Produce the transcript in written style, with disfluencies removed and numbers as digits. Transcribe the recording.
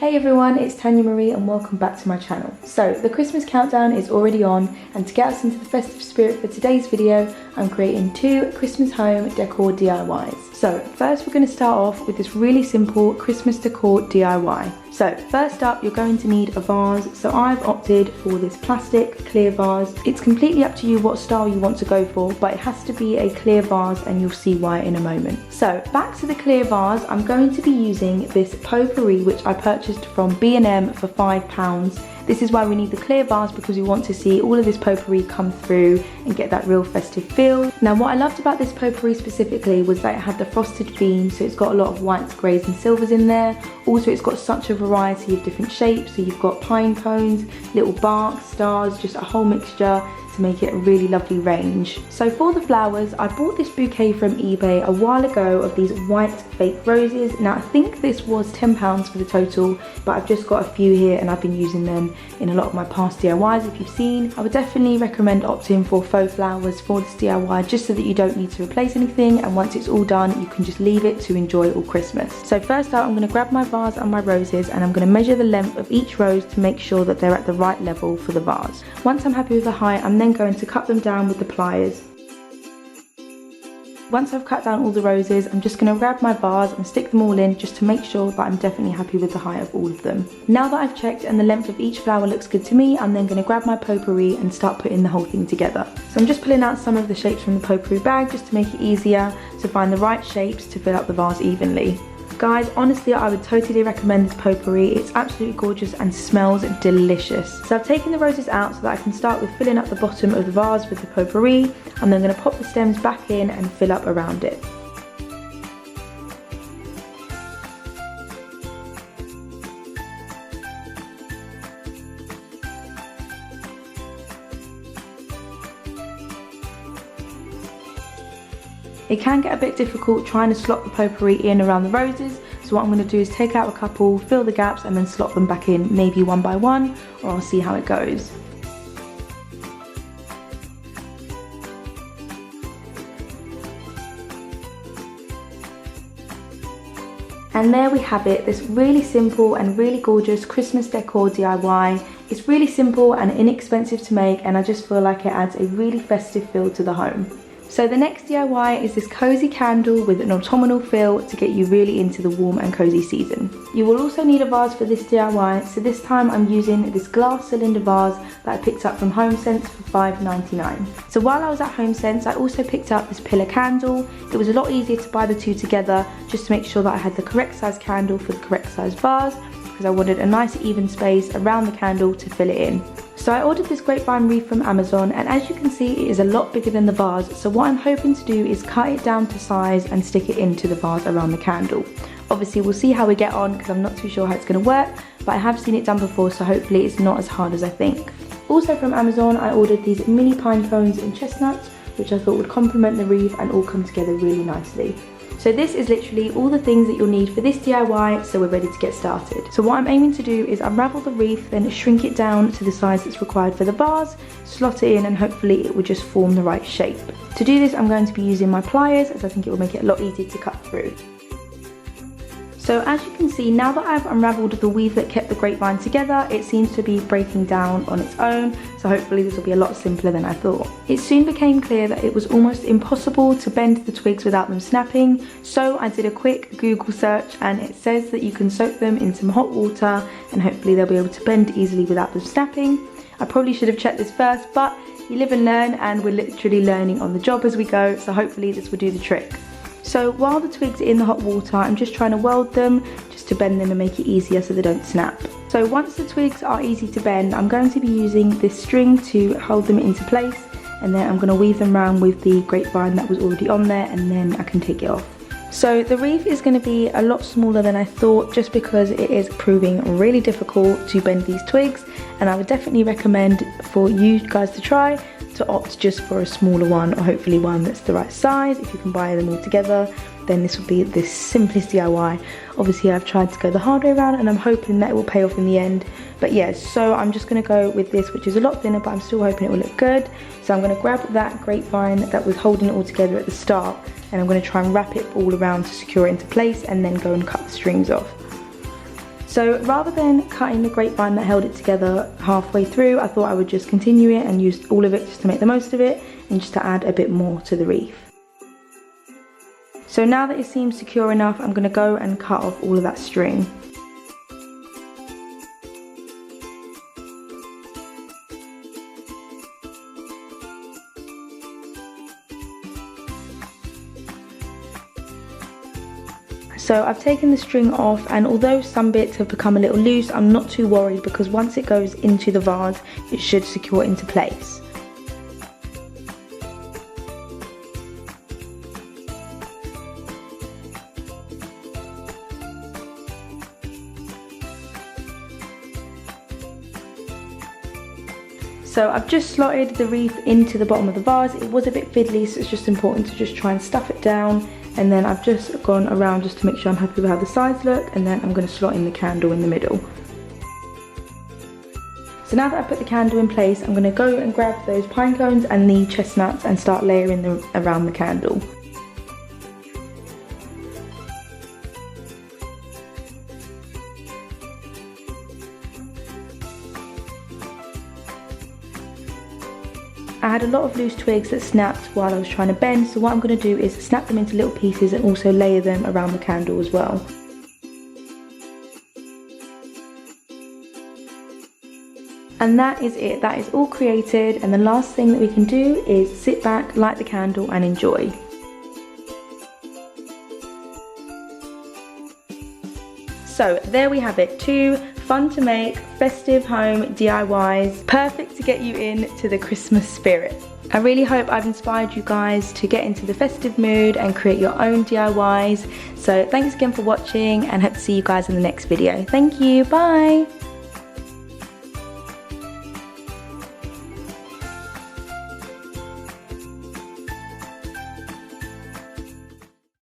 Hey everyone, it's Tanya Marie and welcome back to my channel. So the Christmas countdown is already on, and to get us into the festive spirit for today's video, I'm creating 2 Christmas home decor DIYs. So first we're going to start off with this really simple Christmas decor DIY. So first up, you're going to need a vase. So I've opted for this plastic clear vase. It's completely up to you what style you want to go for, but it has to be a clear vase and you'll see why in a moment. So back to the clear vase, I'm going to be using this potpourri which I purchased from B&M for £5. This is why we need the clear vase, because we want to see all of this potpourri come through and get that real festive feel. Now what I loved about this potpourri specifically was that it had the frosted theme, so it's got a lot of whites, greys and silvers in there. Also it's got such a variety of different shapes, so you've got pine cones, little barks, stars, just a whole mixture to make it a really lovely range. So for the flowers, I bought this bouquet from eBay a while ago of these white fake roses. Now I think this was £10 for the total, but I've just got a few here and I've been using them in a lot of my past DIYs if you've seen. I would definitely recommend opting for faux flowers for this DIY, just so that you don't need to replace anything, and once it's all done you can just leave it to enjoy all Christmas. So first out, I'm going to grab my vase and my roses, and I'm going to measure the length of each rose to make sure that they're at the right level for the vase. Once I'm happy with the height, I'm then going to cut them down with the pliers. Once I've cut down all the roses, I'm just going to grab my vase and stick them all in, just to make sure that I'm definitely happy with the height of all of them. Now that I've checked and the length of each flower looks good to me, I'm then going to grab my potpourri and start putting the whole thing together. So I'm just pulling out some of the shapes from the potpourri bag just to make it easier to find the right shapes to fill up the vase evenly. Guys, honestly, I would totally recommend this potpourri. It's absolutely gorgeous and smells delicious. So I've taken the roses out so that I can start with filling up the bottom of the vase with the potpourri. I'm then going to pop the stems back in and fill up around it. It can get a bit difficult trying to slot the potpourri in around the roses, so what I'm going to do is take out a couple, fill the gaps and then slot them back in, maybe one by one, or I'll see how it goes. And there we have it, this really simple and really gorgeous Christmas decor DIY. It's really simple and inexpensive to make, and I just feel like it adds a really festive feel to the home. So the next DIY is this cozy candle with an autumnal feel to get you really into the warm and cozy season. You will also need a vase for this DIY, so this time I'm using this glass cylinder vase that I picked up from HomeSense for £5.99. So while I was at HomeSense, I also picked up this pillar candle. It was a lot easier to buy the two together, just to make sure that I had the correct size candle for the correct size vase, because I wanted a nice even space around the candle to fill it in. So I ordered this grapevine wreath from Amazon, and as you can see it is a lot bigger than the vase, so what I'm hoping to do is cut it down to size and stick it into the vase around the candle. Obviously we'll see how we get on, because I'm not too sure how it's going to work, but I have seen it done before, so hopefully it's not as hard as I think. Also from Amazon I ordered these mini pine cones in chestnut, which I thought would complement the wreath and all come together really nicely. So this is literally all the things that you'll need for this DIY, so we're ready to get started. So what I'm aiming to do is unravel the wreath, then shrink it down to the size that's required for the vase, slot it in, and hopefully it will just form the right shape. To do this I'm going to be using my pliers, as I think it will make it a lot easier to cut through. So as you can see, now that I've unravelled the weave that kept the grapevine together, it seems to be breaking down on its own, so hopefully this will be a lot simpler than I thought. It soon became clear that it was almost impossible to bend the twigs without them snapping, so I did a quick Google search and it says that you can soak them in some hot water and hopefully they'll be able to bend easily without them snapping. I probably should have checked this first, but you live and learn, and we're literally learning on the job as we go, so hopefully this will do the trick. So while the twigs are in the hot water, I'm just trying to weld them, just to bend them and make it easier so they don't snap. So once the twigs are easy to bend, I'm going to be using this string to hold them into place, and then I'm going to weave them around with the grapevine that was already on there, and then I can take it off. So the wreath is going to be a lot smaller than I thought, just because it is proving really difficult to bend these twigs, and I would definitely recommend for you guys to try to opt just for a smaller one, or hopefully one that's the right size. If you can buy them all together, then this will be the simplest DIY. Obviously I've tried to go the hard way around, and I'm hoping that it will pay off in the end. But yeah, so I'm just going to go with this, which is a lot thinner, but I'm still hoping it will look good. So I'm going to grab that grapevine that was holding it all together at the start, and I'm going to try and wrap it all around to secure it into place, and then go and cut the strings off. So rather than cutting the grapevine that held it together halfway through, I thought I would just continue it and use all of it just to make the most of it and just to add a bit more to the wreath. So now that it seems secure enough, I'm going to go and cut off all of that string. So I've taken the string off, and although some bits have become a little loose, I'm not too worried because once it goes into the vase, it should secure into place. So I've just slotted the wreath into the bottom of the vase. It was a bit fiddly, so it's just important to just try and stuff it down. And then I've just gone around just to make sure I'm happy with how the sides look, and then I'm going to slot in the candle in the middle. So now that I've put the candle in place, I'm going to go and grab those pine cones and the chestnuts and start layering them around the candle. I had a lot of loose twigs that snapped while I was trying to bend, so what I'm going to do is snap them into little pieces and also layer them around the candle as well. And that is it, that is all created, and the last thing that we can do is sit back, light the candle and enjoy. So there we have it, 2 fun to make, festive home DIYs, perfect to get you into the Christmas spirit. I really hope I've inspired you guys to get into the festive mood and create your own DIYs. So thanks again for watching, and hope to see you guys in the next video. Thank you, bye!